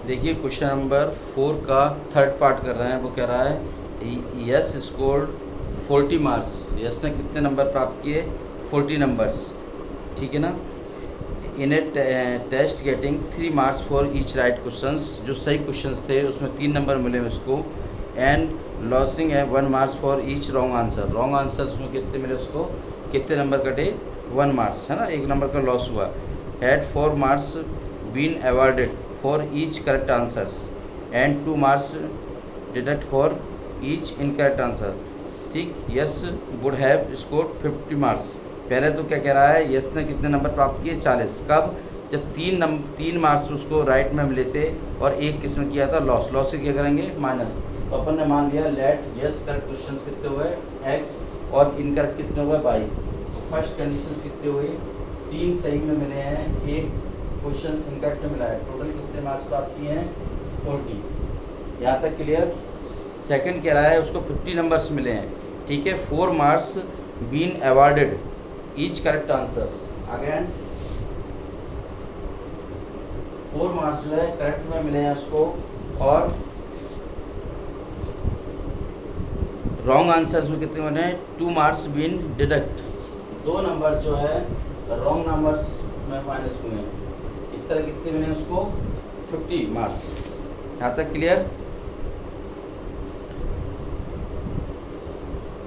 देखिए question number 4 का third part कर रहे हैं। वो कह रहा है यस स्कोर्ड 40 मार्क्स। यस ने कितने नंबर प्राप्त किए? 40 नंबर्स, ठीक है ना। In a test getting 3 marks for each right questions. जो सही क्वेश्चंस थे उसमें 3 नंबर मिले उसको। एंड लॉसिंग है 1 marks for each wrong answer. Wrong answer उसमें कितने मिले उसको? कितने नंबर कटे? 1 मार्क्स, है ना, 1 नंबर का लॉस हुआ। Had 4 marks been awarded for each correct answers and 2 marks deduct for each incorrect answer. ठीक, yes would have scored 50 marks. पहले तो क्या कह रहा है, यस ने कितने नंबर प्राप्त किए? 40। कब? जब 3 मार्क्स उसको राइट में मिले थे और एक किस्म किया था लॉस। लॉस से क्या करेंगे? माइनस। तो अपन ने मान लिया लेट यस करेक्ट क्वेश्चन कितने हुए? x और इनकरेक्ट कितने हुए? y। तो फर्स्ट कंडीशन कितने हुए? 3 सही में मिले हैं, एक क्वेश्चन इनकरेक्ट में मिला है। टोटल कितने मार्क्स प्राप्त किए हैं? 40। यहाँ तक क्लियर। सेकंड कह रहा है उसको 50 नंबर्स मिले हैं, ठीक है। 4 marks been awarded each correct answers. Again 4 marks जो है करेक्ट में मिले हैं उसको, और रॉन्ग आंसर्स में कितने बने? 2 मार्क्स बीन डिडक्ट। 2 नंबर जो है रॉन्ग नंबर्स में माइनस हुए हैं। इस तरह कितने मिले उसको? 50 मार्क्स। यहाँ तक क्लियर।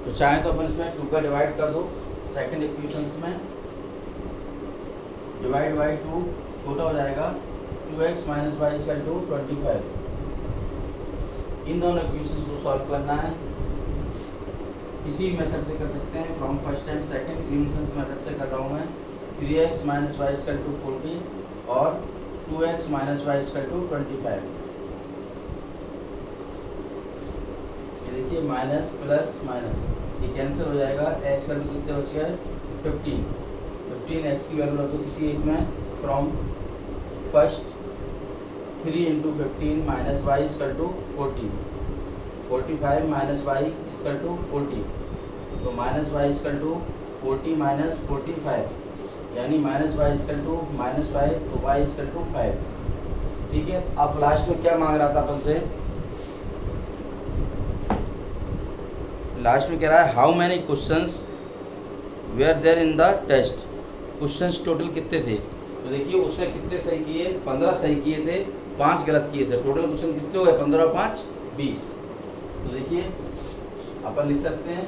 तो चाहे तो अपन इसमें 2 का डिवाइड कर दो सेकंड इक्वेशंस में। डिवाइड बाई 2 छोटा हो जाएगा, 2x minus y equal to 25। इन दोनों इक्वेशंस को सॉल्व करना है। किसी मेथड से कर सकते हैं, from first time second equations method से कर रहा हूँ मैं। 3x minus y equal to 40 और 2x minus y equal to 25। देखिए माइनस प्लस माइनस ये कैंसिल हो जाएगा। x का वैल्यू कितने बच गया है? 15। x की वैल्यू रख दो किसी एक में। From first 3 into 15 minus y equal to 40। 45 minus y equal to 40। तो minus y equal to 40 minus 45, यानी minus y equal to minus 5, तो वाई इक्वल टू 5। ठीक है। अब लास्ट में क्या मांग रहा था अपन से? लास्ट में कह रहा है how many questions were there in the test. Questions total कितने थे? तो देखिए उसने कितने सही किए? 15 सही किए थे, 5 गलत किए थे। टोटल क्वेश्चन कितने हो गए? 15 और 5 20। तो देखिए अपन लिख सकते हैं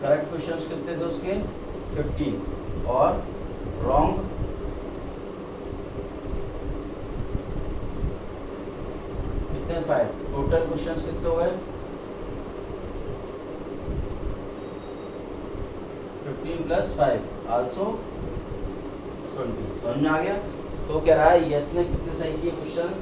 करेक्ट क्वेश्चंस कितने थे उसके? 15 और रॉन्ग कितने? 5। टोटल क्वेश्चंस कितने हुए? 15 प्लस 5 आल्सो 20। समझ में आ गया। तो कह रहा है यस ने कितने सही किए क्वेश्चंस?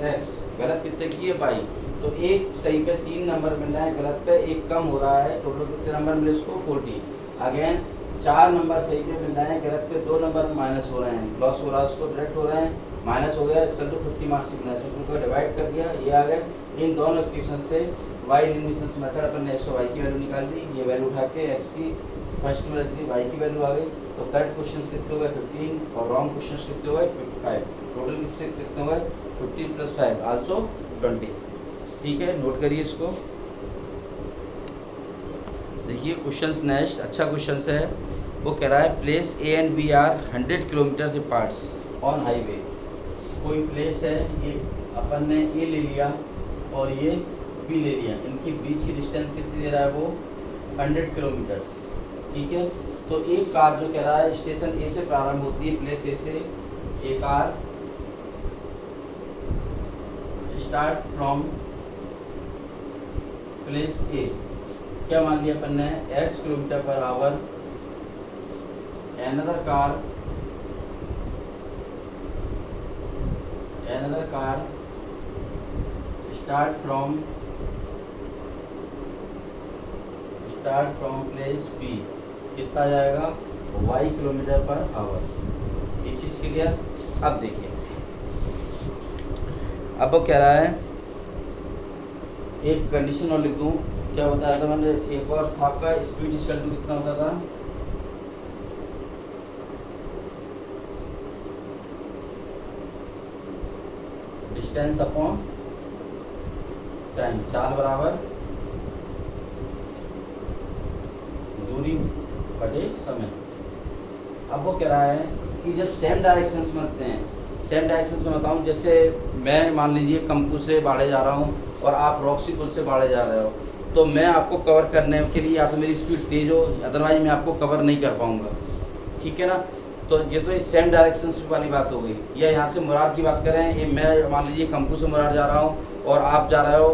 x। गलत कितने किए? 22। तो एक सही पे 3 नंबर मिल रहा है, गलत पे 1 कम हो रहा है। टोटल कितने नंबर मिले उसको? 40। अगेन 4 नंबर सही पे मिल रहा है, गलत पे 2 नंबर माइनस हो रहे हैं। लॉस हो रहा है उसको, डायरेक्ट हो रहे हैं, माइनस हो गया। इसका तो 50 मार्क्स मिला है। इसको को डिवाइड कर दिया, ये आ गया। इन दोनों इक्वेशन से y एलिमिनेशन मेथड अपन ने x और y की वैल्यू निकाल दी। ये वैल्यू उठा के x की फर्स्ट में रख दी, y की वैल्यू आ गई। तो करेक्ट क्वेश्चंस कितने हुए? 15 और रॉन्ग क्वेश्चंस कितने हुए? 55। टोटल किससे कितने हुए? 15 प्लस 5 आल्सो 20। ठीक है, नोट करिए इसको। देखिए क्वेश्चंस नेक्स्ट अच्छा क्वेश्चन है। वो कह रहा है place A and B are 100 kilometre aparts on highway. कोई प्लेस है, ये अपन ने ए ले लिया और ये बी ले लिया। इनकी बीच की डिस्टेंस कितनी दे रहा है? वो 100 किलोमीटर। ठीक है। तो एक कार जो कह रहा है स्टेशन ए से प्रारंभ होती है, प्लेस ए से। एक car start from place a. क्या मान लिया अपन ने? x kilometre per our. another car start from place B। कितना जाएगा? y kilometre per our. ये चीज़ क्लियर। अब देखिए, अब वो कह रहा है एक कंडीशन और लिख दूँ। क्या बताया था मैंने? एक और था आपका स्पीड इक्वल टू कितना होता था? डिस्टेंस अपॉन टाइम, चाल बराबर दूरी बटे समय। अब वो कह रहा है कि जब सेम डायरेक्शंस में होते हैं, सेम डायरेक्शंस में बताऊँ, जैसे मैं मान लीजिए कंपू से बाड़े जा रहा हूँ और आप रॉक्सी पुल से बाड़े जा रहे हो, तो मैं आपको कवर करने के लिए या तो मेरी स्पीड तेज़ हो, अदरवाइज मैं आपको कवर नहीं कर पाऊँगा, ठीक है ना। तो ये तो इस सेम डायरेक्शंस वाली बात हो गई। या यहाँ से मुराद की बात करें, ये मैं मान लीजिए कंपू से मुराद जा रहा हूँ और आप जा रहे हो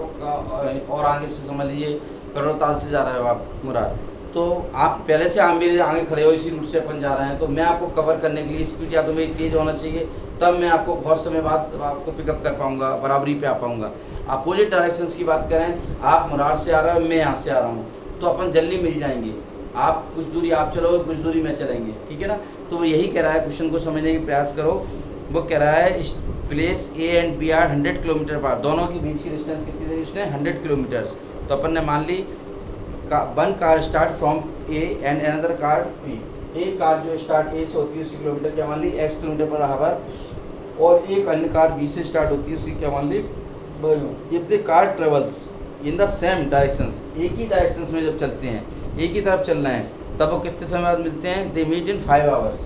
और आगे से समझ लीजिए करोड़ ताल से जा रहे हो आप मुराद, तो आप पहले से मेरे आगे खड़े हो, इसी रूट से अपन जा रहे हैं, तो मैं आपको कवर करने के लिए स्पीड या तो मेरी तेज़ होना चाहिए, तब मैं आपको बहुत समय बाद आपको पिकअप कर पाऊंगा, बराबरी पे आ पाऊंगा। अपोजिट डायरेक्शंस की बात करें, आप मुरार से आ रहे हो, मैं यहाँ से आ रहा हूँ, तो अपन जल्दी मिल जाएंगे, आप कुछ दूरी आप चलोगे, कुछ दूरी मैं चलेंगे, ठीक है ना। तो वो यही कह रहा है, क्वेश्चन को समझने की प्रयास करो। वो कह रहा है place A and B are 100 kilometre पर, दोनों के बीच की डिस्टेंस कितनी थी उसने 100 किलोमीटर्स। तो अपन ने मान ली one car start from A and another car B, एक कार जो स्टार्ट ए से होती है उसकी किलोमीटर क्या मान ली x किलोमीटर पर आवर, और एक अन्य कार बी से स्टार्ट होती है उसकी क्या मान ली if the car travels in the same directions, एक ही डायरेक्शंस में जब चलते हैं, एक ही तरफ चलना है, तब वो कितने समय बाद मिलते हैं, दे मीट इन 5 आवर्स,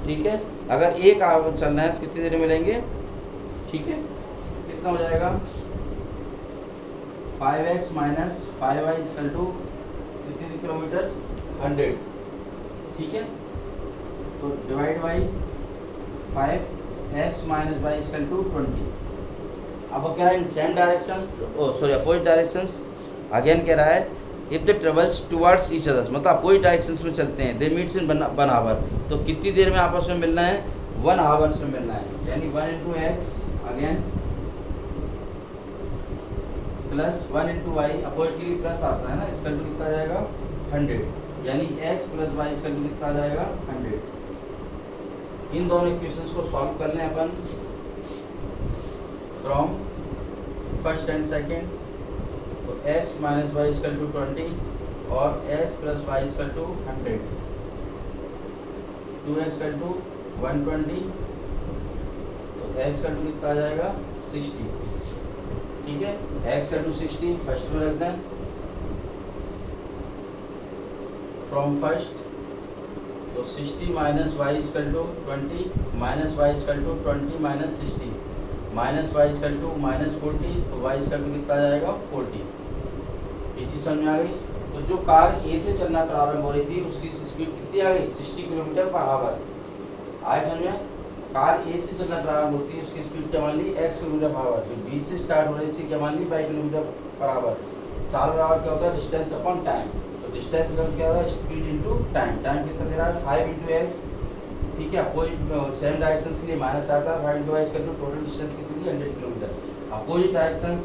ठीक है। अगर एक आवर चलना है तो कितनी देर मिलेंगे, ठीक है, कितना हो जाएगा 5x minus 5y equal to कितने किलोमीटर्स 100, ठीक है। तो divide by 5x minus y equal to 20। अब वो कह रहा है in same directions, opposite directions, again कह रहा है if the travels towards each others, मतलब अपोजिट डायरेक्शंस में चलते हैं, दे मीट्स इन 1 आवर, तो कितनी देर में आपस में मिलना है, 1 आवर्स में मिलना है, यानी 1 into x again plus 1 into y, opposite के लिए प्लस आता है ना, इसका टू कितना आ जाएगा 100, यानी x प्लस y इसका टू कितना आ जाएगा 100। इन दोनों इक्वेशंस को सॉल्व कर लें अपन फ्रॉम फर्स्ट एंड सेकेंड, तो x minus y equal to 20 और x plus y equal to 100, 2x equal to 120, तो x का टू कितना आ जाएगा 60, ठीक है। x का टू 60 फर्स्ट में रख दें फ्रॉम फर्स्ट, तो 60 minus y equal to 20 minus y equal to 20 minus 60 minus y equal to minus 40, तो वाई इक्वल टू कितना आ जाएगा 40। ये चीज़ समझ में आ गई। तो जो कार ए से चलना प्रारंभ हो रही थी उसकी स्पीड कितनी आ गई 60 किलोमीटर पर आवर, आए समझ में। कार ए से चलना प्रारंभ होती है उसकी स्पीड क्या मान ली x किलोमीटर पर आवर, तो बी से स्टार्ट हो रही थी क्या मान ली y किलोमीटर पर आवर। चाल बराबर क्या होता है डिस्टेंस अपॉन टाइम, तो डिस्टेंस क्या होता है स्पीड इंटू टाइम, टाइम कितना दे रहा है 5 into x, ठीक है। अपोजिट सेम डायरेक्शंस के लिए माइनस आता है 5 into y equal to total distance कितनी थी 100 किलोमीटर। अपोजिट डायरेक्शंस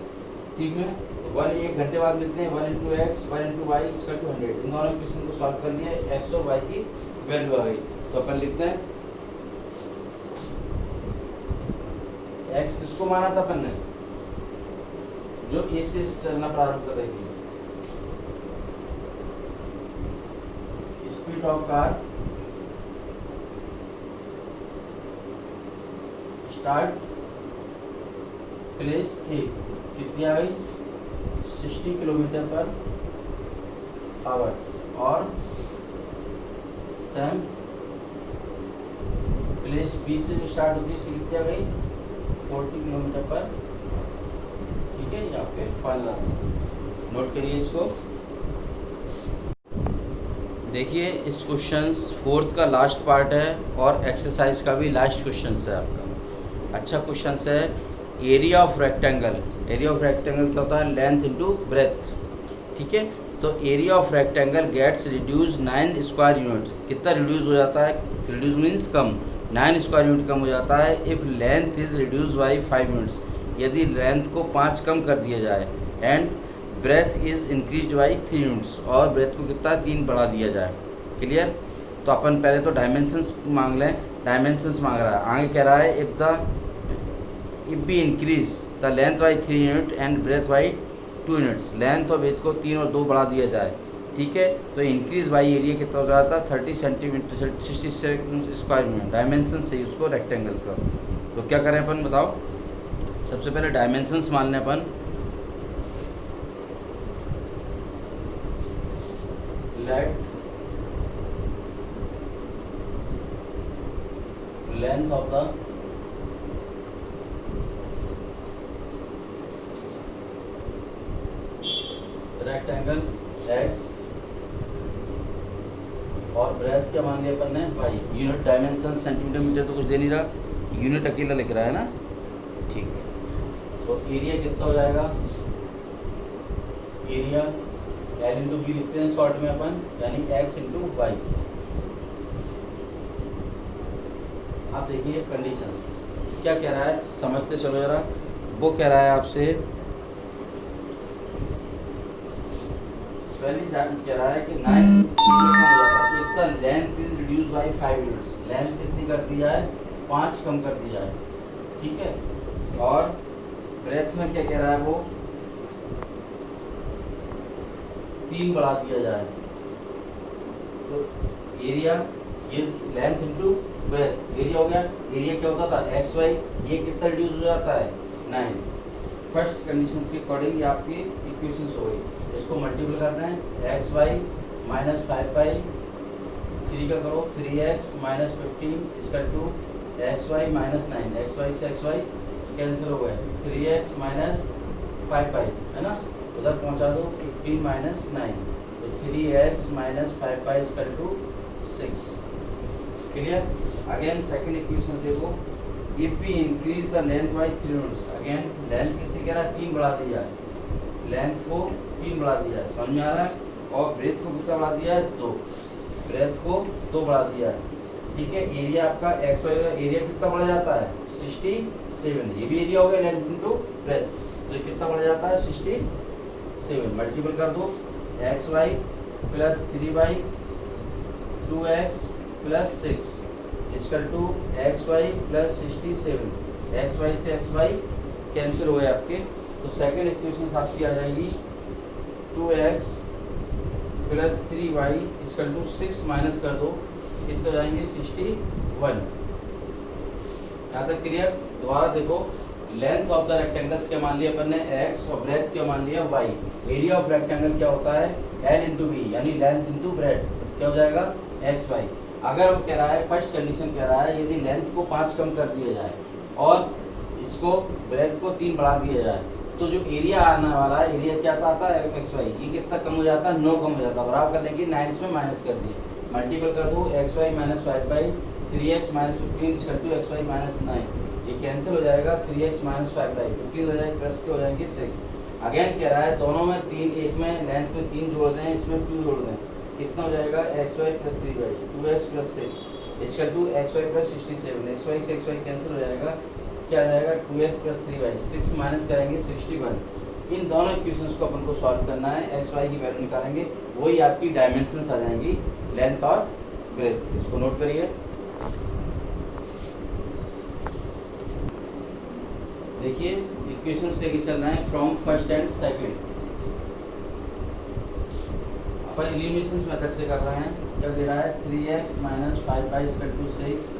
ठीक है, तो 1 घंटे बाद मिलते हैं 1 into x 1 into y equal to 100। इन दोनों इक्वेशन को सॉल्व कर लिया, x और y की वैल्यू आ गई, तो अपन लिखते हैं x किसको माना था अपन ने, जो ए से चलना प्रारंभ कर रही थी, speed of car start place A कितनी आ गई 60 किलोमीटर पर आवर, और सेम प्लेस बी से जो स्टार्ट होती है इसकी कितनी आ गई 40 किलोमीटर पर, ठीक है। ये आपके फाइनल आंसर नोट करिए इसको। देखिए इस क्वेश्चन 4th का लास्ट पार्ट है और एक्सरसाइज का भी लास्ट क्वेश्चन है आपका। अच्छा क्वेश्चन है area of rectangle. Area of rectangle क्या होता है लेंथ इनटू ब्रेथ, ठीक है। तो area of rectangle gets reduce 9 square unit, कितना रिड्यूस हो जाता है, रिड्यूस मीन्स कम, 9 स्क्वायर यूनिट कम हो जाता है if length is reduce by 5 units, यदि लेंथ को 5 कम कर दिया जाए, and breadth is increase by 3 units, और ब्रेथ को कितना 3 बढ़ा दिया जाए। क्लियर। तो अपन पहले तो डायमेंशंस मांग लें, डायमेंशंस मांग रहा है, आगे कह रहा है if we increase the length by 3 unit and breadth by 2 units, length और ब्रेथ को 3 और 2 बढ़ा दिया जाए, ठीक है। तो इंक्रीज बाई एरिया कितना हो जाता है 30 सेंटीमीटर 60 स्क्वायर मीटर, डायमेंशन से उसको रेक्टेंगल का। तो क्या करें अपन बताओ, सबसे पहले डायमेंशंस मान लें अपन। Let length of the rectangle x और ब्रेथ क्या मान लिया अपन ने y। Unit dimension centimetre metre तो कुछ दे नहीं रहा, यूनिट अकेला लिख रहा है ना। ठीक है, तो एरिया कितना हो जाएगा, एरिया L इंटू बी लिखते हैं शॉर्ट में अपन, यानी x इंटू वाई। आप देखिए कंडीशंस क्या कह रहा है, समझते चलो जरा। वो कह रहा है आपसे, पहले कह रहा है कि 9 इतना length is reduce by 5 units. Length कितनी कर दी जाए, 5 कम कर दी जाए। ठीक है, और ब्रेथ में क्या कह रहा है वो, 3 बढ़ा दिया जाए। तो एरिया, ये लेंथ इंटू ब्रेथ, एरिया हो गया। एरिया क्या होता था, एक्स वाई, ये कितना रिड्यूस हो जाता है, 9। फर्स्ट कंडीशन के अकॉर्डिंग ये आपकी इक्वेशंस हो गई। इसको मल्टीपल करना है, एक्स वाई माइनस 5 पाई, 3 का करो 3x माइनस 15 इसका 2, x y minus 9, x y से एक्स वाई कैंसिल हो गए, 3x माइनस 5 पाई है ना, उधर पहुंचा दो 15 माइनस 9, तो 3x माइनस 5 पाई इसका 2 6। क्लियर। अगेन सेकंड इक्वेशन देखो, if we increase the length by 3 units, again length कितनी कह रहा है, 3 बढ़ा दी जाए, लेंथ को 3 बढ़ा दिया है, समझ में आ रहा है। और ब्रेथ को कितना बढ़ा दिया है, 2, ब्रेथ को 2 बढ़ा दिया है। ठीक है, एरिया आपका एक्स वाई का एरिया कितना बढ़ जाता है, 67। ये भी एरिया हो गया लेंथ इनटू ब्रेथ, तो ये कितना बढ़ जाता है, 67। मल्टीपल कर दो, x y plus 3y 2x plus 6 equal to x y plus 67। X y से एक्स वाई कैंसिल हो गए आपके, तो सेकेंड इक्वेशन आपकी आ जाएगी 2x plus 3y equal to 6 minus कर दो, कितने हो जाएंगे 61। यहाँ तक क्लियर। दोबारा देखो, लेंथ ऑफ द रेक्टेंगल्स क्या मान लिया अपन ने, x, और ब्रेथ क्या मान लिया y। एरिया ऑफ रेक्टेंगल क्या होता है, l इंटू बी, यानी लेंथ इंटू ब्रेथ, क्या हो जाएगा एक्स वाई। अगर वो कह रहा है, फर्स्ट कंडीशन कह रहा है, यदि लेंथ को 5 कम कर दिया जाए और इसको ब्रेथ को 3 बढ़ा दिया जाए, तो जो एरिया आने वाला है, एरिया क्या आता है एक्स वाई, ये कितना कम हो जाता है, 9 कम हो जाता है। बराबर कर देंगे 9 इसमें माइनस कर दिए, मल्टीपल कर दो, x y minus 5 by 3x minus 15 equal to x y minus 9, ये कैंसिल हो जाएगा, 3x माइनस 5 बाई 15 हो जाएगा, प्लस के हो जाएंगे 6। अगेन कह रहा है दोनों में 3, एक में लेंथ में 3 जोड़ दें, इसमें 2 जोड़ दें, कितना हो जाएगा x y plus 3y 2x plus 6 equal to x y plus 67। X y से एक्स वाई कैंसिल हो जाएगा, क्या आ जाएगा 2x प्लस 3y, 6 माइनस करेंगे 61। इन दोनों इक्वेशंस को अपन को सॉल्व करना है, एक्स वाई की वैल्यू निकालेंगे, वही आपकी डायमेंशंस आ जाएंगी, लेंथ और ब्रेथ। इसको नोट करिए। देखिए इक्वेशंस लेके चल रहे हैं फ्रॉम फर्स्ट एंड सेकंड। अपन एलिमिनेशन मेथड से कर रहे हैं। क्या दे रहा है, 3x minus 5y equal to 6,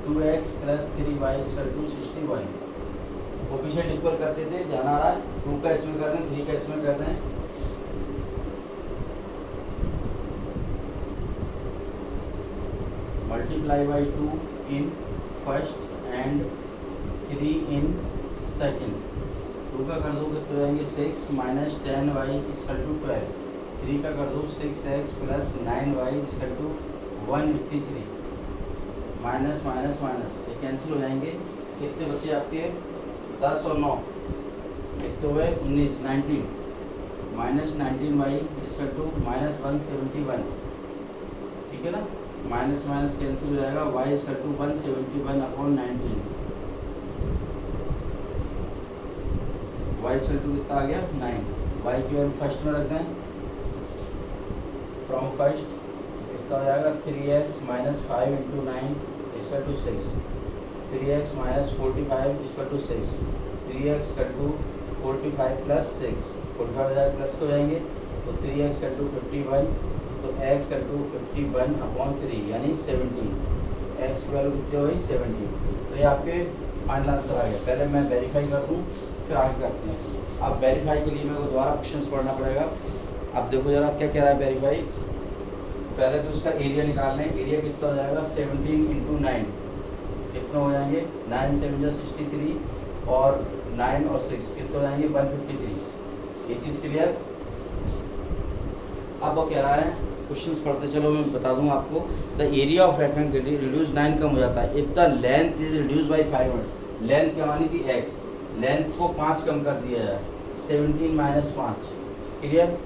2x plus 3y equal to 61। Coefficient equal करते थे, ध्यान आ रहा है, 2 का इसमें कर दें, 3 का इसमें कर दें, multiply by 2 in first and 3 in second. 2 का कर दो कितने हो जाएंगे 6 माइनस 10y इक्वल टू 12, 3 का कर दो 6x plus 9y equal to 183, minus minus minus ये कैंसिल हो जाएंगे, कितने बच्चे आपके 10 और 9 कितने हुए 19, 19 minus 19y equal to minus 171। ठीक है ना, माइनस माइनस कैंसिल हो जाएगा, y equal to 171 upon 19, y equal to कितना आ गया 9। y की वैल्यू फर्स्ट में रख दें, फ्रॉम फर्स्ट कितना हो जाएगा 3x minus 5 into 9 equal to 6, 3x minus 45 equal to 6, 3x equal to 45 plus 6, 45 हो जाएगा प्लस हो जाएंगे, तो 3x इक्वल टू 51, तो x इक्वल टू 51 अपॉन 3 यानी 17। एक्स की वैल्यू कितनी हो गई 17। तो ये आपके फाइनल आंसर आ गया। पहले मैं वेरीफाई कर दूँ फिर आगे करते हैं। अब वेरीफाई के लिए मेरे को दोबारा क्वेश्चन पढ़ना पड़ेगा। अब देखो जरा क्या कह रहा है वेरीफाई। पहले तो इसका एरिया निकालना है। एरिया कितना हो जाएगा 17 × 9 कितने हो जाएंगे 9 7 63 और 9 और 6 कितने हो जाएंगे 153। ये चीज़ क्लियर। अब वो कह रहा है क्वेश्चंस पढ़ते चलो मैं बता दूं आपको। The area of rectangle reduce 9 कम हो जाता है if the length is reduce by 500। Length क्या मानी थी x, लेंथ को 5 कम कर दिया जाए 17 - 5 क्लियर।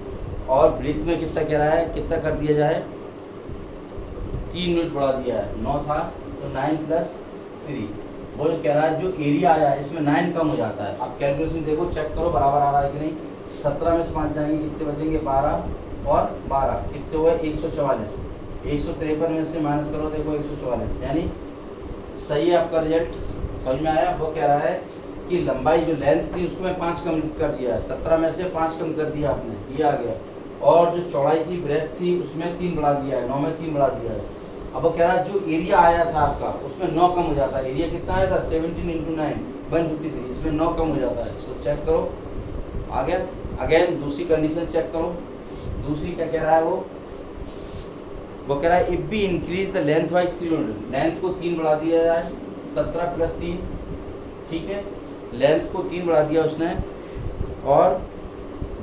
और ब्रीथ में कितना कह रहा है कितना कर दिया जाए 3 यूनिट बढ़ा दिया है। 9 था तो 9 + 3। वो जो कह रहा है जो एरिया आया है इसमें 9 कम हो जाता है। अब कैलकुलेशन देखो चेक करो बराबर आ रहा है कि नहीं। 17 में से 5 जाएंगे कितने बचेंगे 12 और 12 कितने हुए 144। 153 में से माइनस करो देखो 144 यानी सही है आपका रिजल्ट। समझ में आया। वो कह रहा है कि लंबाई जो लेंथ थी उसको मैं 5 कम कर दिया है। 17 में से 5 कम कर दिया आपने, ये आ गया। और जो चौड़ाई थी ब्रेथ थी उसमें 3 बढ़ा दिया है, 9 में 3 बढ़ा दिया है। अब वो कह रहा है जो एरिया आया था आपका उसमें 9 कम हो जाता है। एरिया कितना आया था 17 × 9 153। इसमें 9 कम हो जाता है। इसको चेक करो आ गया। अगेन दूसरी कंडीशन चेक करो। दूसरी क्या कह रहा है वो कह रहा है if be increase the length by 3 unit. Length को 3 बढ़ा दिया जाए 17 + 3 ठीक है। लेंथ को 3 बढ़ा दिया उसने और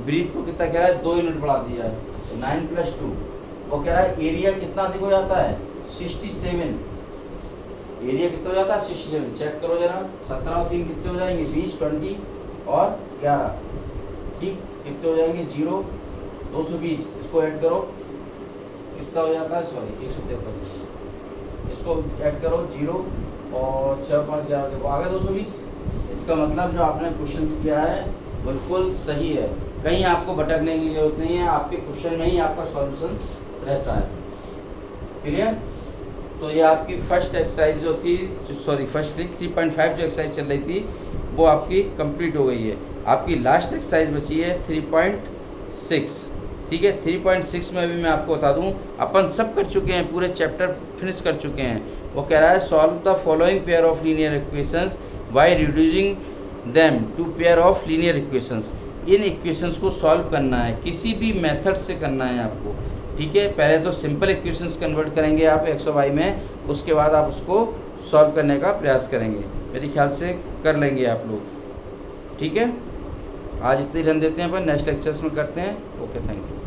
ब्रीथ को कितना कह रहा है 2 यूनिट बढ़ा दिया है 9 + 2। वो कह रहा है एरिया कितना अधिक हो जाता है 67। एरिया कितना हो जाता है 67। चेक करो जरा 17 और 3 कितने हो जाएंगे 20 20 और 11 ठीक कितने हो जाएंगे 0 220। इसको ऐड करो कितना हो जाता है सॉरी 153। इसको ऐड करो 0 और 6 5 11 देखो आ गया 220। इसका मतलब जो आपने क्वेश्चंस किया है बिल्कुल सही है। कहीं आपको भटकने की जरूरत नहीं है। आपके क्वेश्चन में ही आपका सॉल्यूशंस रहता है। क्लियर। तो ये आपकी फर्स्ट एक्सरसाइज जो थी सॉरी फर्स्ट 3.5 जो एक्सरसाइज चल रही थी वो आपकी कंप्लीट हो गई है। आपकी लास्ट एक्सरसाइज बची है 3.6 ठीक है। 3.6 में भी मैं आपको बता दूं अपन सब कर चुके हैं, पूरे चैप्टर फिनिश कर चुके हैं। वो कह रहा है solve the following pair of linear equations by reducing them to pair of linear equations. इन इक्वेशंस को सॉल्व करना है किसी भी मेथड से करना है आपको ठीक है। पहले तो सिंपल इक्वेशंस कन्वर्ट करेंगे आप x और y में, उसके बाद आप उसको सॉल्व करने का प्रयास करेंगे। मेरे ख्याल से कर लेंगे आप लोग ठीक है। आज इतनी रन देते हैं अपन, नेक्स्ट लेक्चर्स में करते हैं। Okay thank you.